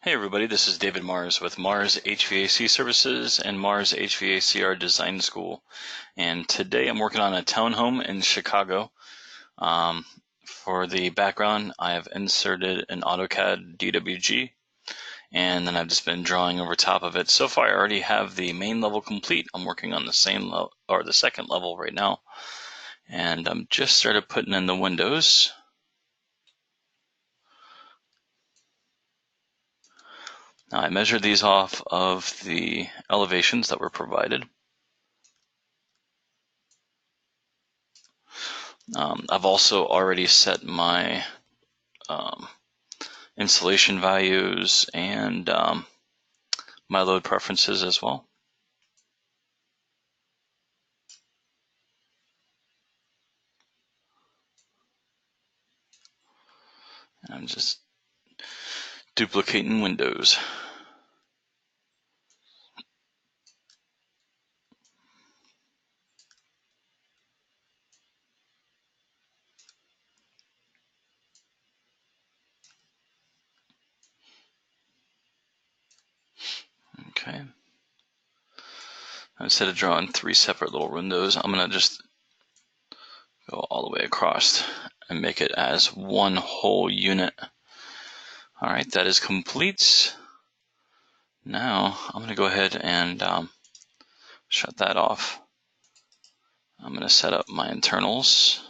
Hey everybody, this is David Mars with Mars HVAC Services and Mars HVACR Design School. And today I'm working on a townhome in Chicago. For the background, I have inserted an AutoCAD DWG, and then I've just been drawing over top of it. So far I already have the main level complete. I'm working on the same level, or the second level right now. And I'm just started putting in the windows. Now I measured these off of the elevations that were provided. I've also already set my insulation values and my load preferences as well. And I'm just duplicating windows. Okay. Instead of drawing three separate little windows, I'm going to just go all the way across and make it as one whole unit. All right, that is complete. Now I'm going to go ahead and shut that off. I'm going to set up my internals.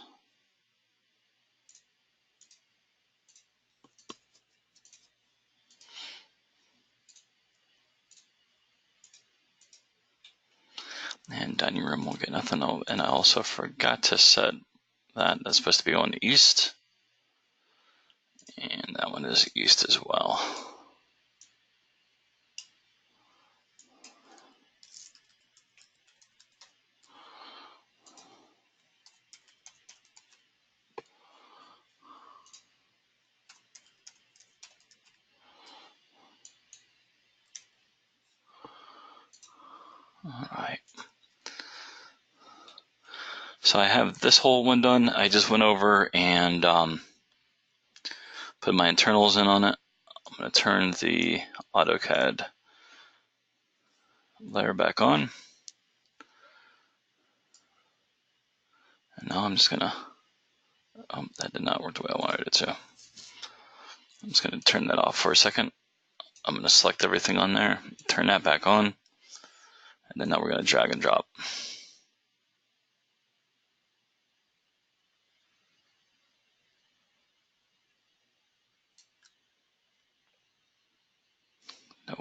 And dining room won't get nothing. And I also forgot to set that. That's supposed to be going east. And that one is east as well. All right. So I have this whole one done. I just went over and put my internals in on it. I'm going to turn the AutoCAD layer back on. And now I'm just going to, that did not work the way I wanted it to. I'm just going to turn that off for a second. I'm going to select everything on there, turn that back on, and then now we're going to drag and drop. Nope.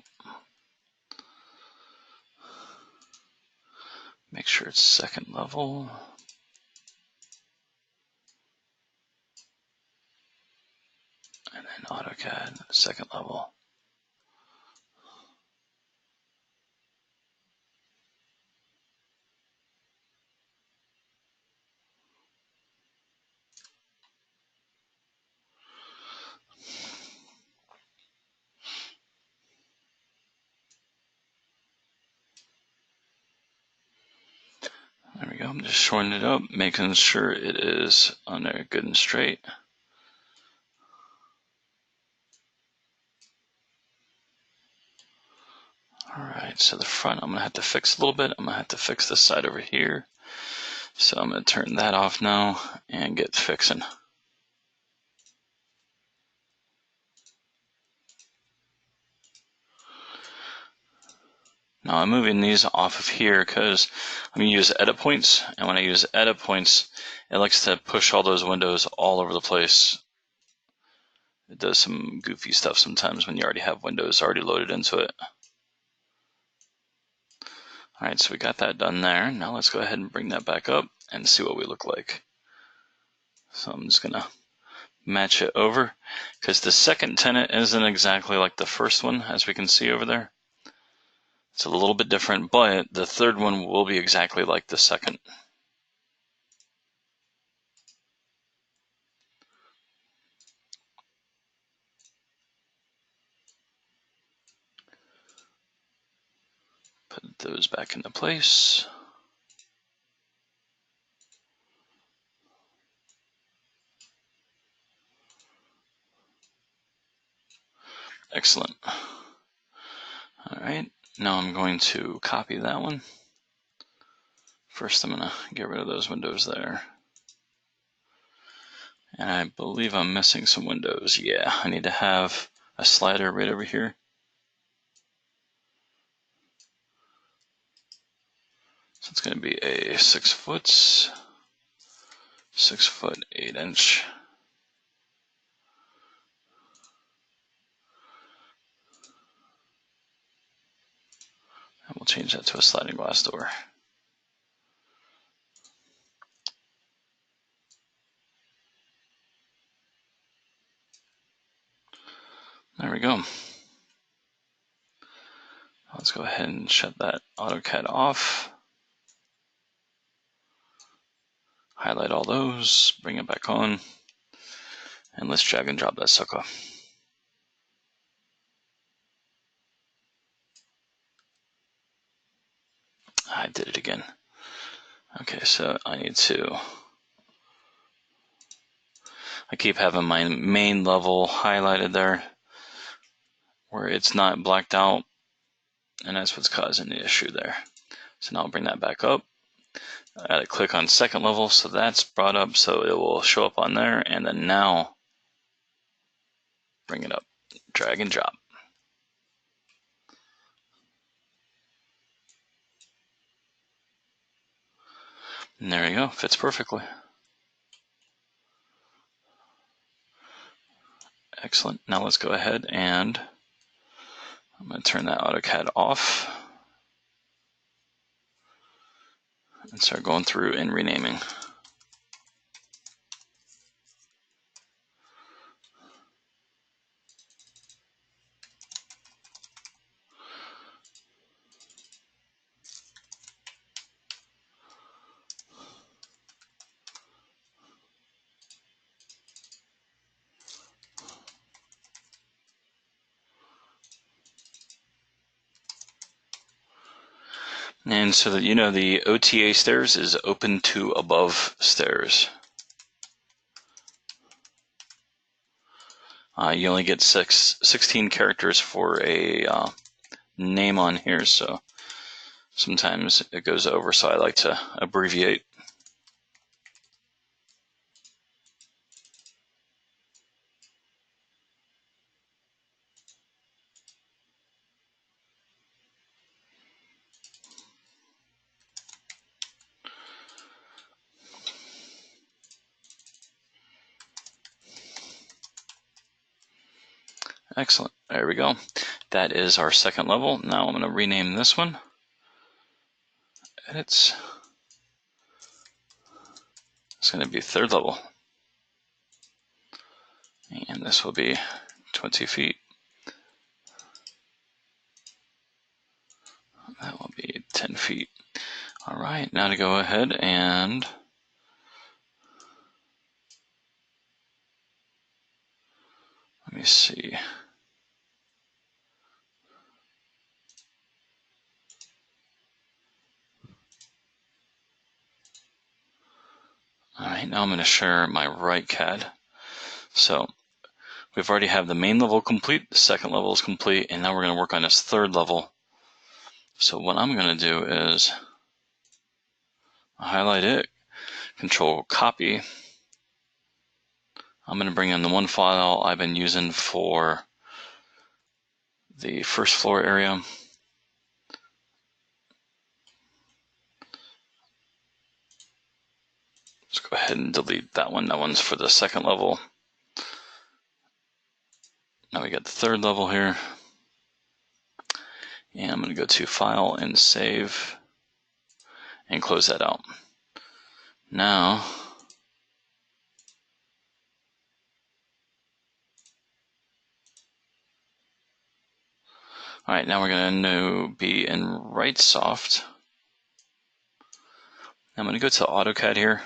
Make sure it's second level. And then AutoCAD, second level. There we go. I'm just shortening it up, making sure it is on there good and straight. All right, so the front I'm going to have to fix a little bit. I'm going to have to fix this side over here. So I'm going to turn that off now and get fixing. Now I'm moving these off of here because I'm going to use edit points. And when I use edit points, it likes to push all those windows all over the place. It does some goofy stuff sometimes when you already have windows already loaded into it. All right, so we got that done there. Now let's go ahead and bring that back up and see what we look like. So I'm just going to match it over because the second tenant isn't exactly like the first one, as we can see over there. It's a little bit different, but the third one will be exactly like the second. Put those back into place. Excellent. All right, now I'm going to copy that one. First, I'm going to get rid of those windows there. And I believe I'm missing some windows. Yeah, I need to have a slider right over here. So it's going to be a 6 foot, 6 foot 8 inch. And we'll change that to a sliding glass door. There we go. Let's go ahead and shut that AutoCAD off. Highlight all those, bring it back on, and let's drag and drop that sucker. I did it again. Okay, so I keep having my main level highlighted there where it's not blacked out, and that's what's causing the issue there. So now I'll bring that back up. I gotta click on second level, so that's brought up, so it will show up on there, and then now bring it up, drag and drop. And there you go, fits perfectly. Excellent. Now let's go ahead and I'm going to turn that AutoCAD off and start going through and renaming. And so that you know, the OTA stairs is open to above stairs. You only get 16 characters for a name on here, so sometimes it goes over, so I like to abbreviate. Excellent. There we go. That is our second level. Now I'm going to rename this one. It's going to be third level. And this will be 20 feet. That will be 10 feet. All right, now to go ahead and let me see. All right, now I'm going to share my right CAD. So we've already have the main level complete, the second level is complete, and now we're going to work on this third level. So what I'm going to do is highlight it, control copy. I'm going to bring in the one file I've been using for the first floor area. Let's go ahead and delete that one. That one's for the second level. Now we got the third level here. And I'm going to go to File and Save and close that out. Now, all right, now we're going to be in Right Soft. I'm going to go to AutoCAD here.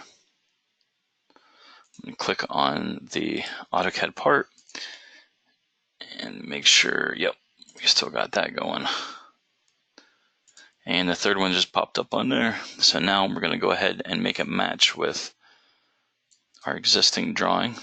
I'm going to click on the AutoCAD part and make sure, yep, we still got that going. And the third one just popped up on there. So now we're going to go ahead and make it match with our existing drawing.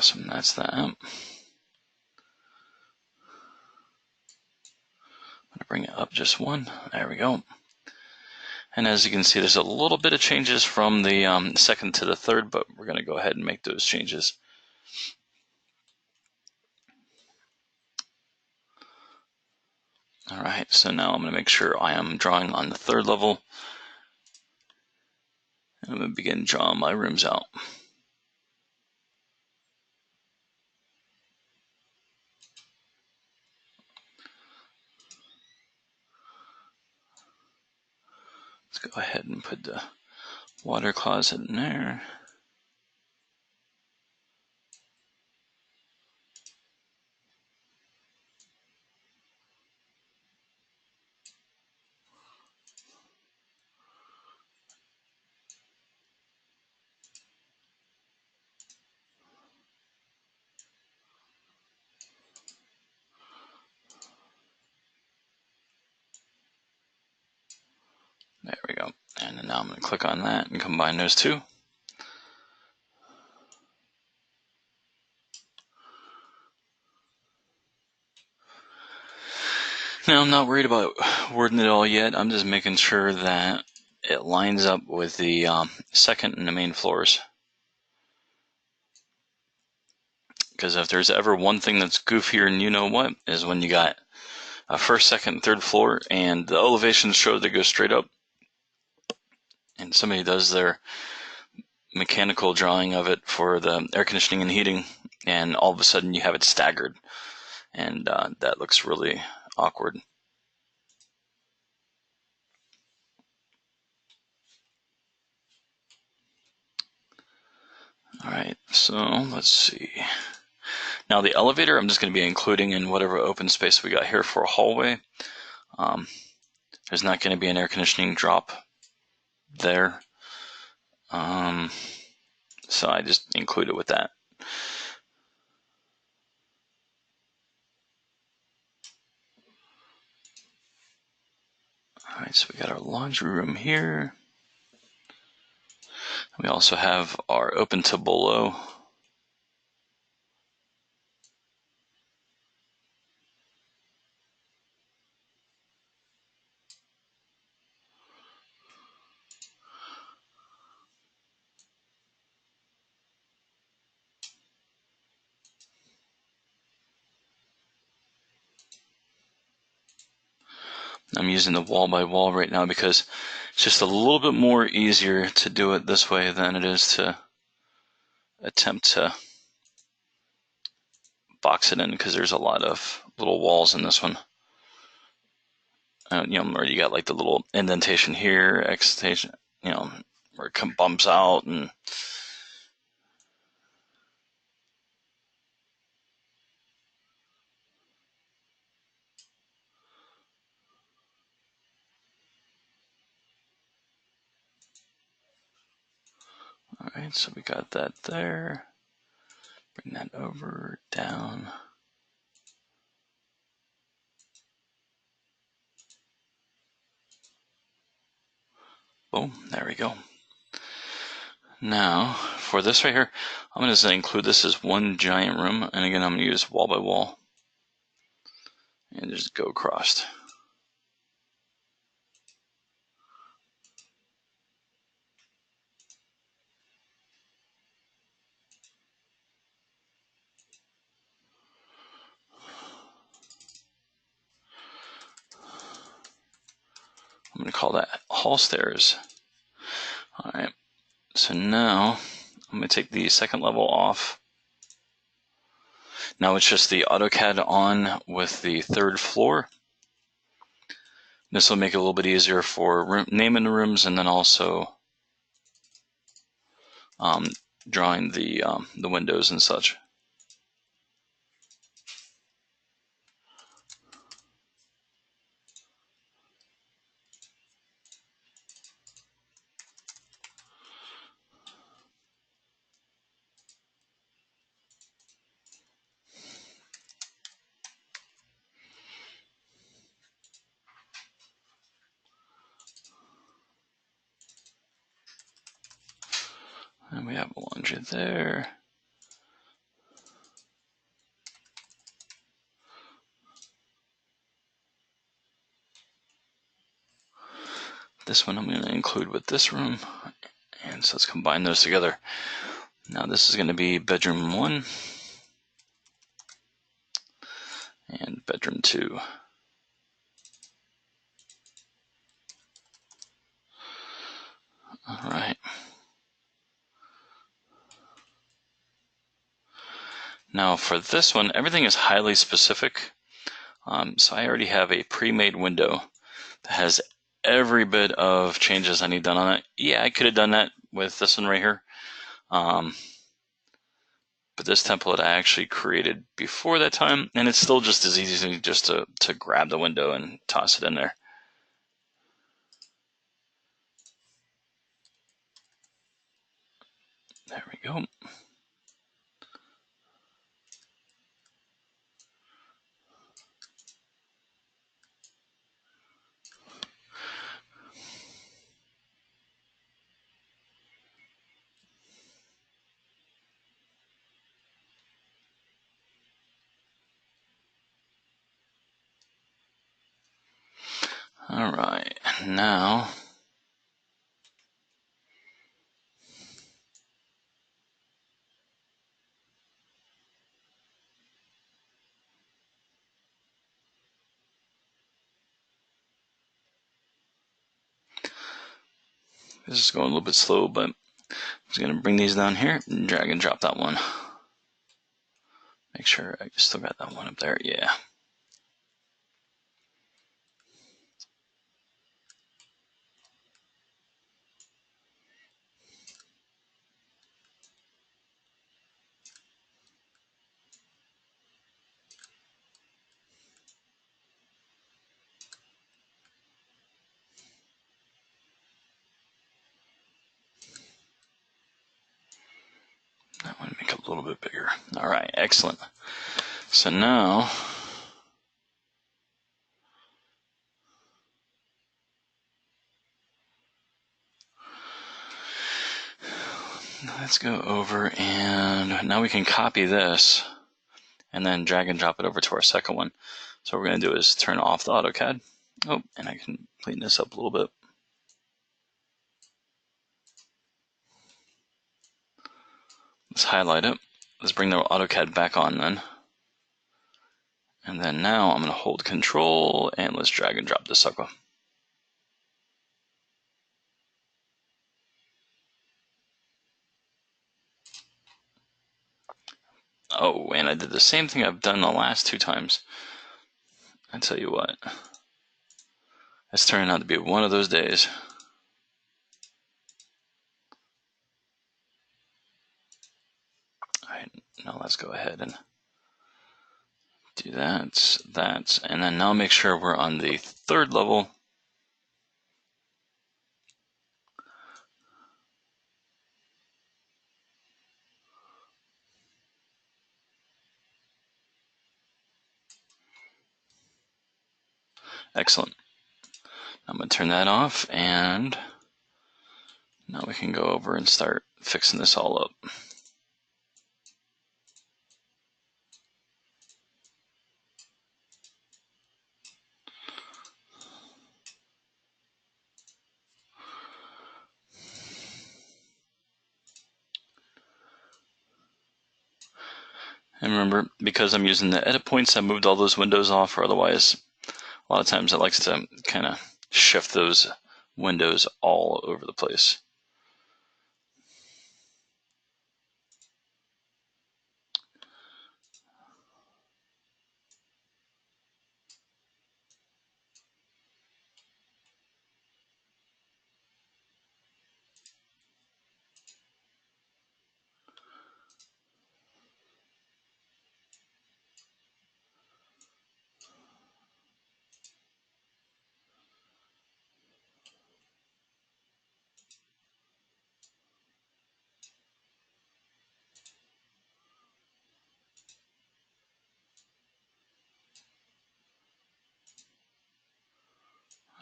Awesome, that's that. I'm gonna bring it up just one. There we go. And as you can see, there's a little bit of changes from the second to the third, but we're gonna go ahead and make those changes. All right, so now I'm gonna make sure I am drawing on the third level. And I'm gonna begin drawing my rooms out. Let's go ahead and put the water closet in there. There we go. And then now I'm going to click on that and combine those two. Now I'm not worried about wording it all yet. I'm just making sure that it lines up with the second and the main floors. Because if there's ever one thing that's goofier and you know what, is when you got a first, second, third floor and the elevations show they go straight up. And somebody does their mechanical drawing of it for the air conditioning and heating, and all of a sudden you have it staggered, and that looks really awkward. All right, so let's see. Now the elevator, I'm just going to be including in whatever open space we got here for a hallway. There's not going to be an air conditioning drop there, so I just include it with that. All right, so we got our laundry room here. We also have our open to below. I'm using the wall by wall right now because it's just a little bit more easier to do it this way than it is to attempt to box it in, because there's a lot of little walls in this one. Where you got like the little indentation here, extentation, where it bumps out, and all right, so we got that there. Bring that over, down. Boom, there we go. Now, for this right here, I'm going to include this as one giant room, and again, I'm going to use wall by wall, and just go across. I'm going to call that hall stairs. All right, so now I'm going to take the second level off. Now it's just the AutoCAD on with the third floor. This will make it a little bit easier for naming the rooms, and then also drawing the windows and such. And we have laundry there. This one I'm going to include with this room. And so let's combine those together. Now this is going to be bedroom 1 and bedroom 2. All right. Now for this one, everything is highly specific. So I already have a pre-made window that has every bit of changes I need done on it. Yeah, I could have done that with this one right here. But this template I actually created before that time, and it's still just as easy just to grab the window and toss it in there. There we go. All right, now this is going a little bit slow, but I'm just going to bring these down here and drag and drop that one. Make sure I still got that one up there. Yeah. That one make it a little bit bigger. All right, excellent. So now let's go over, and now we can copy this and then drag and drop it over to our second one. So what we're going to do is turn off the AutoCAD. Oh, and I can clean this up a little bit. Let's highlight it. Let's bring the AutoCAD back on then. And then now I'm going to hold Control and let's drag and drop this sucker. Oh, and I did the same thing I've done the last 2 times. I tell you what, it's turning out to be one of those days. All right, now let's go ahead and do that, and then now make sure we're on the 3rd level. Excellent. I'm going to turn that off, and now we can go over and start fixing this all up. And remember, because I'm using the edit points, I moved all those windows off, or otherwise, a lot of times it likes to kind of shift those windows all over the place.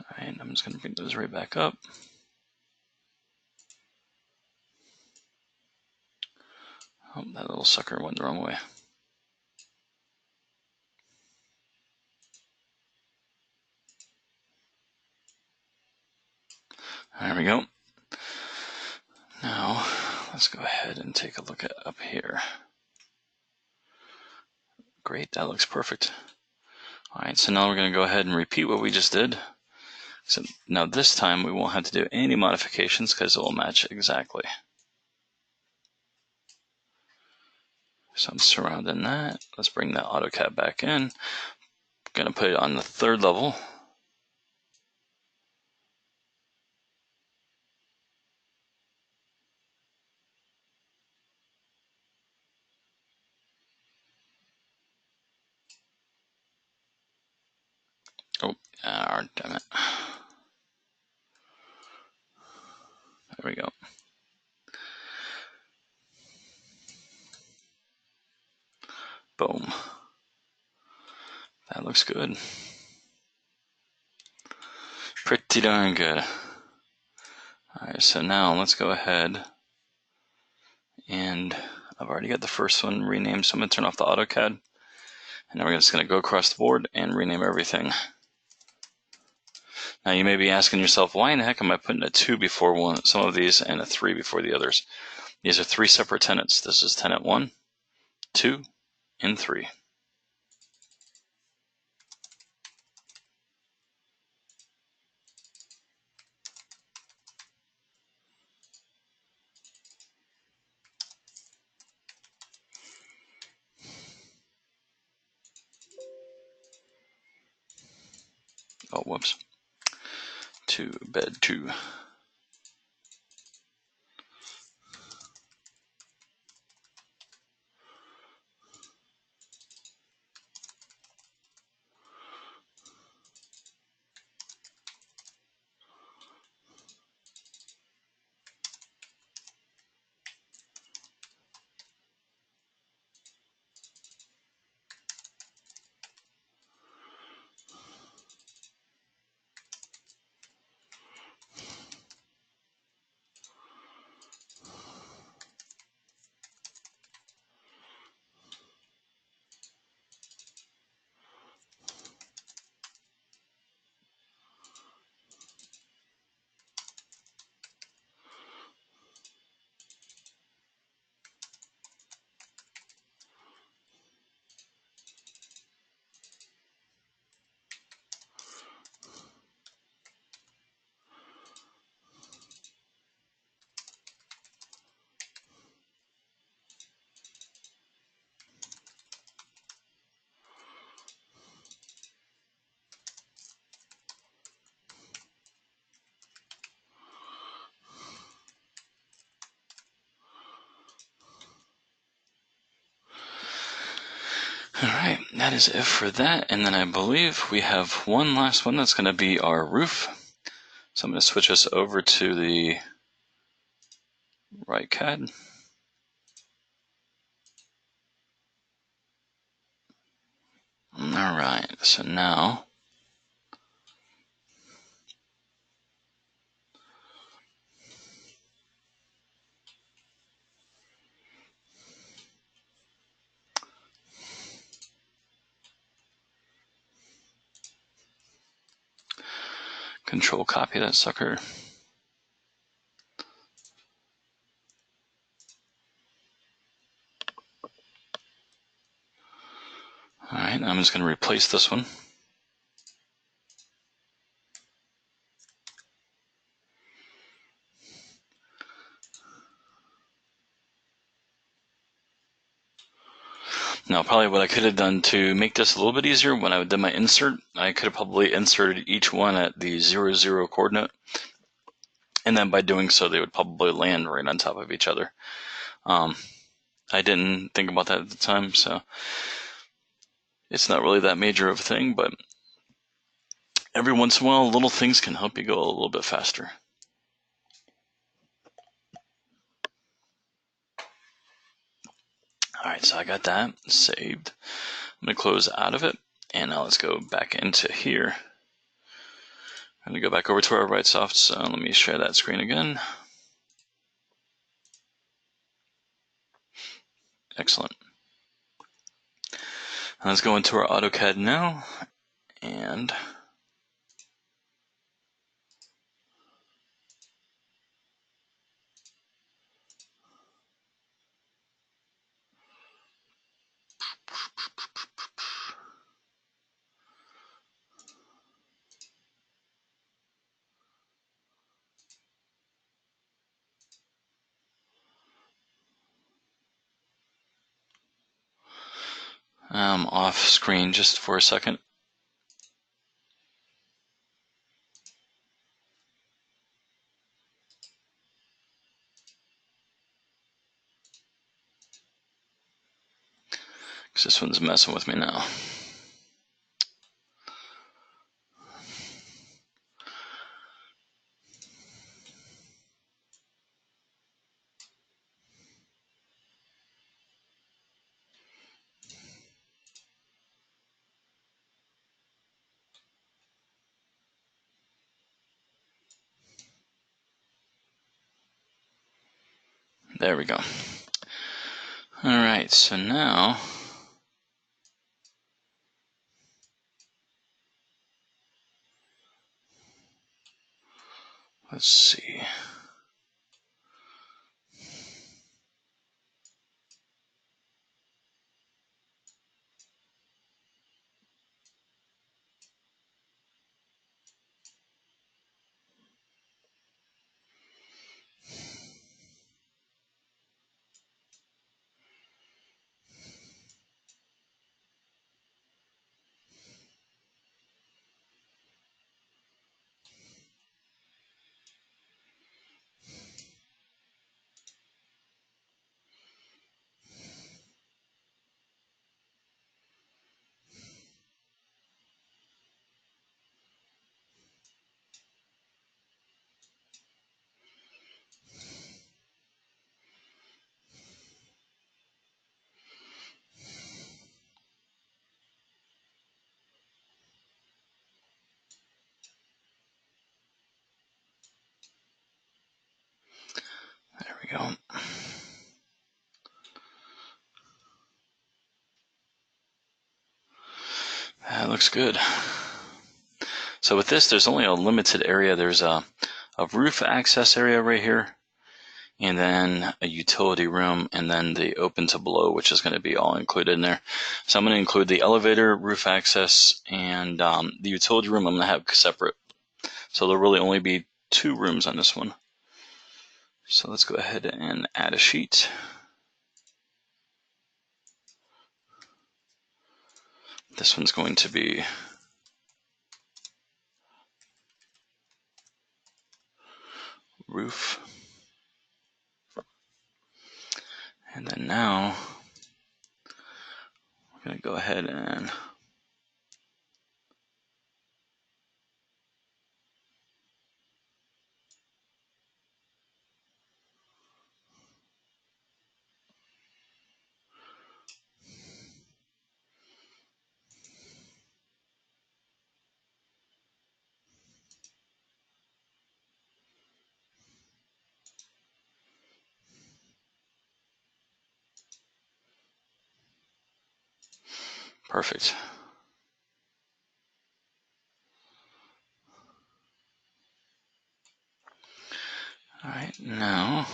All right, I'm just going to bring those right back up. Oh, that little sucker went the wrong way. There we go. Now, let's go ahead and take a look at up here. Great, that looks perfect. All right, so now we're going to go ahead and repeat what we just did. So now this time we won't have to do any modifications because it will match exactly. So I'm surrounding that. Let's bring that AutoCAD back in. I'm going to put it on the 3rd level. Oh, damn it. There we go. Boom. That looks good. Pretty darn good. Alright, so now let's go ahead and I've already got the first one renamed, so I'm going to turn off the AutoCAD. And now we're just going to go across the board and rename everything. Now you may be asking yourself, why in the heck am I putting a 2 before some of these and a 3 before the others? These are 3 separate tenants. This is tenant 1, 2, and 3. Oh, whoops. 2, bed 2. Alright, that is it for that. And then I believe we have one last one that's going to be our roof. So I'm going to switch us over to the right CAD. Alright, so now Control copy that sucker. Alright, I'm just going to replace this one. Now, probably what I could have done to make this a little bit easier, when I did my insert, I could have probably inserted each one at the 0, 0 coordinate. And then by doing so, they would probably land right on top of each other. I didn't think about that at the time, so it's not really that major of a thing, but every once in a while, little things can help you go a little bit faster. Alright, so I got that saved. I'm going to close out of it, and now let's go back into here. I'm going to go back over to our RightSoft, so let me share that screen again. Excellent. And let's go into our AutoCAD now, and off screen just for a second. Because this one's messing with me now. There we go. All right, so now let's see. There we go. That looks good. So with this, there's only a limited area. There's a roof access area right here, and then a utility room, and then the open to below, which is going to be all included in there. So I'm going to include the elevator, roof access, and the utility room I'm going to have separate. So there'll really only be 2 rooms on this one. So let's go ahead and add a sheet. This one's going to be roof. And then now we're going to go ahead and perfect. All right, now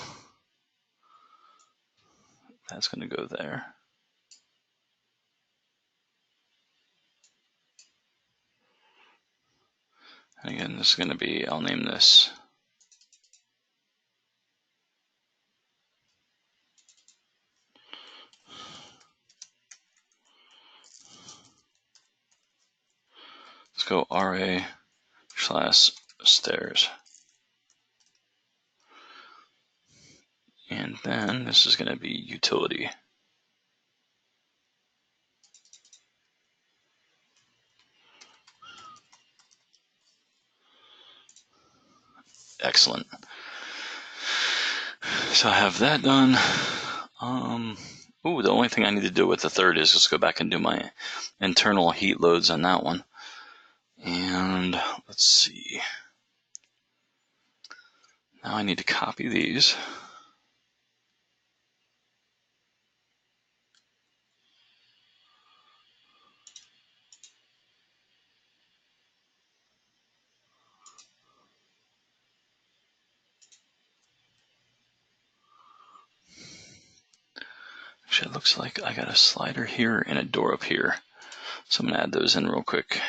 that's going to go there. And again, this is going to be, I'll name this let's go RA/stairs. And then this is going to be utility. Excellent. So I have that done. The only thing I need to do with the third is just go back and do my internal heat loads on that one. And let's see. Now I need to copy these. Actually, it looks like I got a slider here and a door up here. So I'm going to add those in real quick.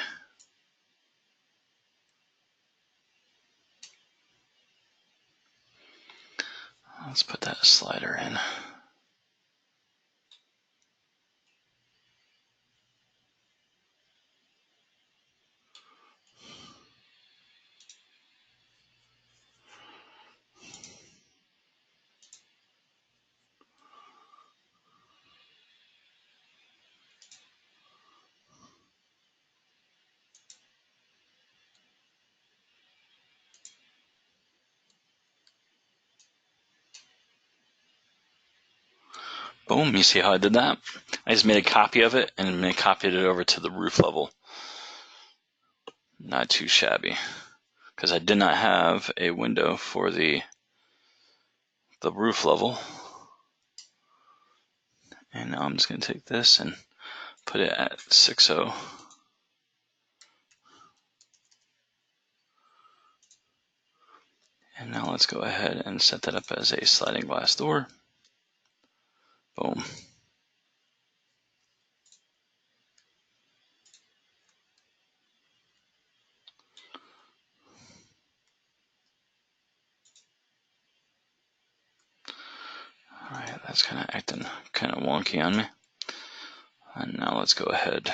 Let's put that slider in. Boom, you see how I did that? I just made a copy of it and then copied it over to the roof level. Not too shabby, because I did not have a window for the roof level. And now I'm just going to take this and put it at 6.0. And now let's go ahead and set that up as a sliding glass door. Boom. Alright, that's kind of acting kind of wonky on me. And now let's go ahead.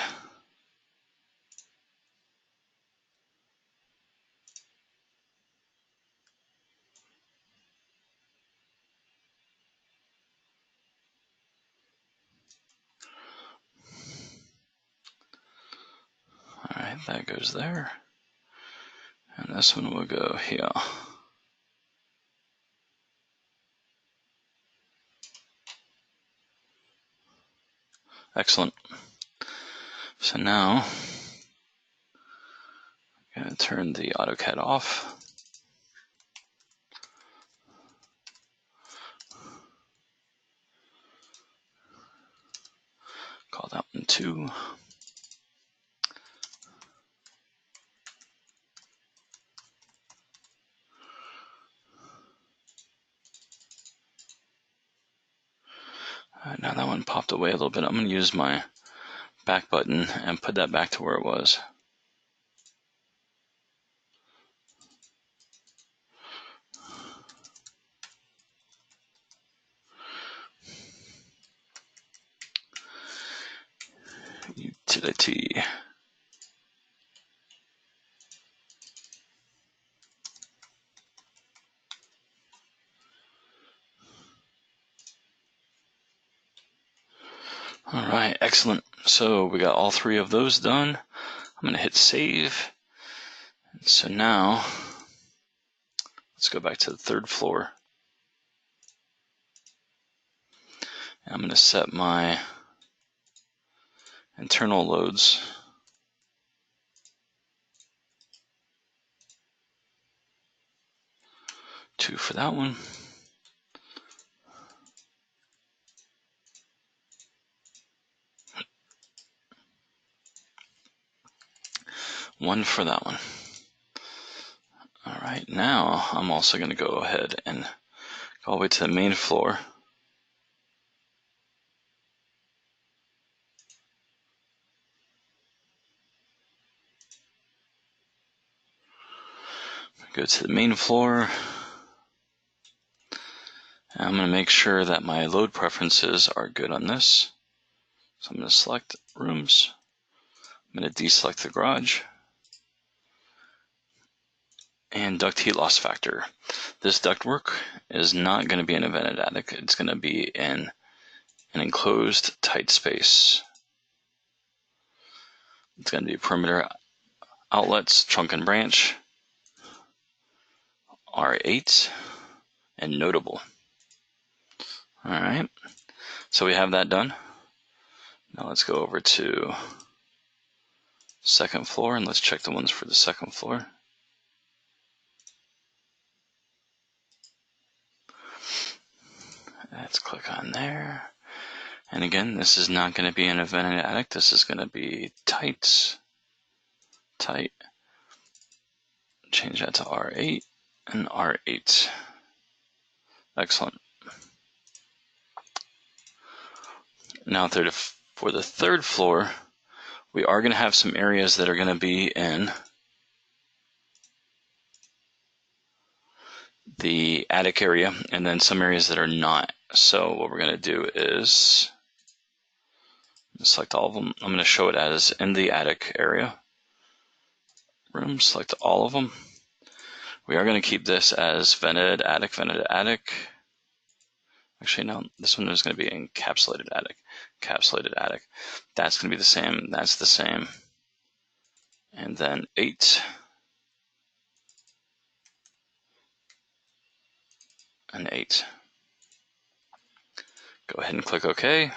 Alright, that goes there. And this one will go here. Excellent. So now I'm going to turn the AutoCAD off. Call that one 2. Now that one popped away a little bit. I'm going to use my back button and put that back to where it was. Utility. Alright, excellent. So we got all 3 of those done. I'm going to hit save. So now, let's go back to the 3rd floor. And I'm going to set my internal loads. Two for that one. One for that one. Alright, now I'm also going to go ahead and go all the way to the main floor. Go to the main floor. And I'm going to make sure that my load preferences are good on this. So I'm going to select rooms. I'm going to deselect the garage. And duct heat loss factor. This ductwork is not going to be in a vented attic. It's going to be in an enclosed, tight space. It's going to be perimeter outlets, trunk and branch, R8, and notable. Alright, so we have that done. Now let's go over to 2nd floor and let's check the ones for the 2nd floor. Let's click on there. And again, this is not going to be in a vented attic. This is going to be tight. Change that to R8 and R8. Excellent. Now for the 3rd floor, we are going to have some areas that are going to be in the attic area and then some areas that are not. So what we're going to do is select all of them. I'm going to show it as in the attic area. Room, select all of them. We are going to keep this as vented attic, vented attic. Actually, no, this one is going to be encapsulated attic, encapsulated attic. That's going to be the same. That's the same. And then 8. And 8. Go ahead and click OK.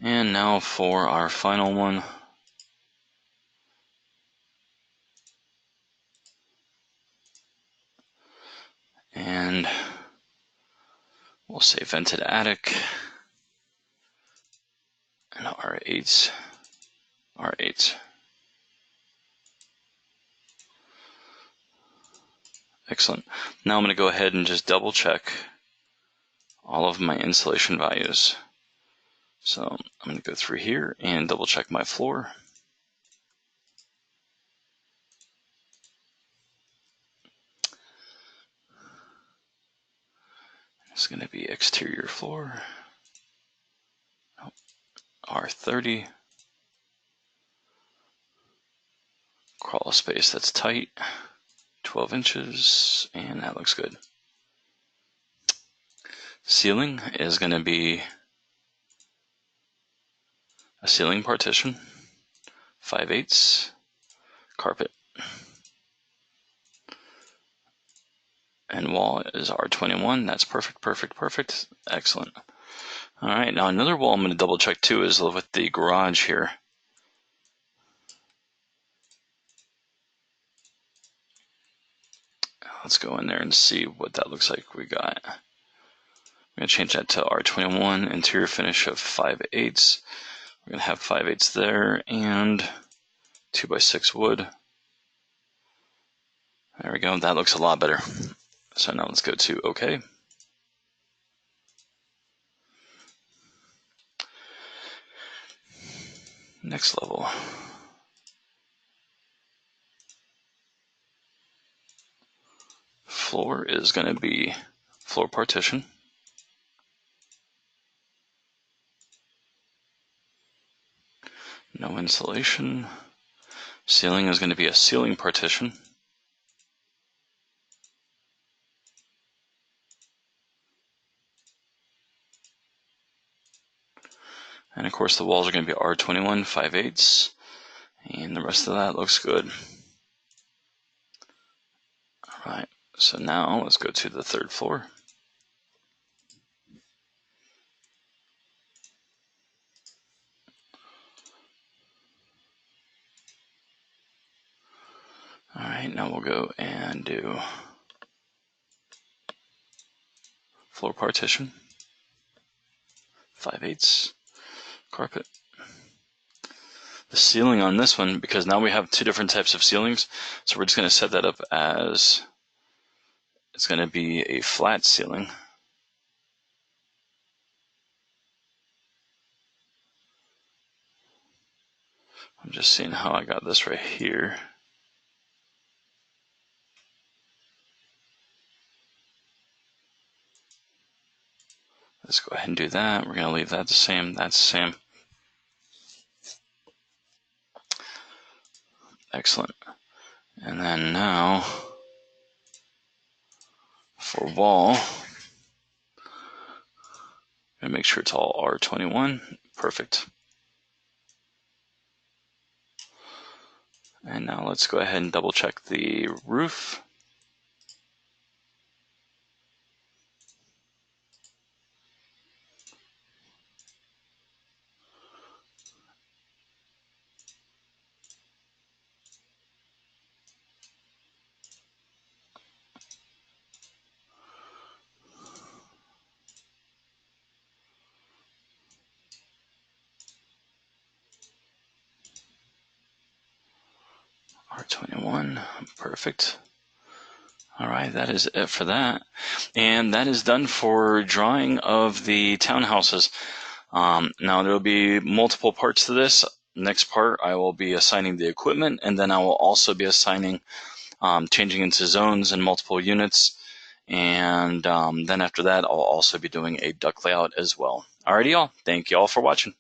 And now for our final one. And we'll say vented attic. And R8. R8. Excellent. Now I'm going to go ahead and just double check all of my insulation values. So I'm going to go through here and double check my floor. It's going to be exterior floor. R30. Crawl space that's tight. 12 inches, and that looks good. Ceiling is going to be a ceiling partition, 5/8, carpet, and wall is R21. That's perfect, perfect, perfect. Excellent. All right, now another wall I'm going to double check too is with the garage here. Let's go in there and see what that looks like. We got, I'm going to change that to R21, interior finish of 5/8. We're going to have 5/8 there and 2x6 wood. There we go. That looks a lot better. So now let's go to OK. Next level. Floor is going to be floor partition. No insulation. Ceiling is going to be a ceiling partition. And of course the walls are going to be R21, 5/8. And the rest of that looks good. All right, so now let's go to the third floor. All right, now we'll go and do floor partition, 5/8, carpet. The ceiling on this one, because now we have two different types of ceilings, so we're just going to set that up as it's going to be a flat ceiling. I'm just seeing how I got this right here. Let's go ahead and do that. We're going to leave that the same. That's the same. Excellent. And then now for wall, and make sure it's all R21. Perfect. And now let's go ahead and double check the roof. R21, perfect. All right, that is it for that. And that is done for drawing of the townhouses. Now there will be multiple parts to this. Next part, I will be assigning the equipment, and then I will also be assigning, changing into zones and multiple units. And then after that, I'll also be doing a duct layout as well. Alrighty, y'all. Thank you all for watching.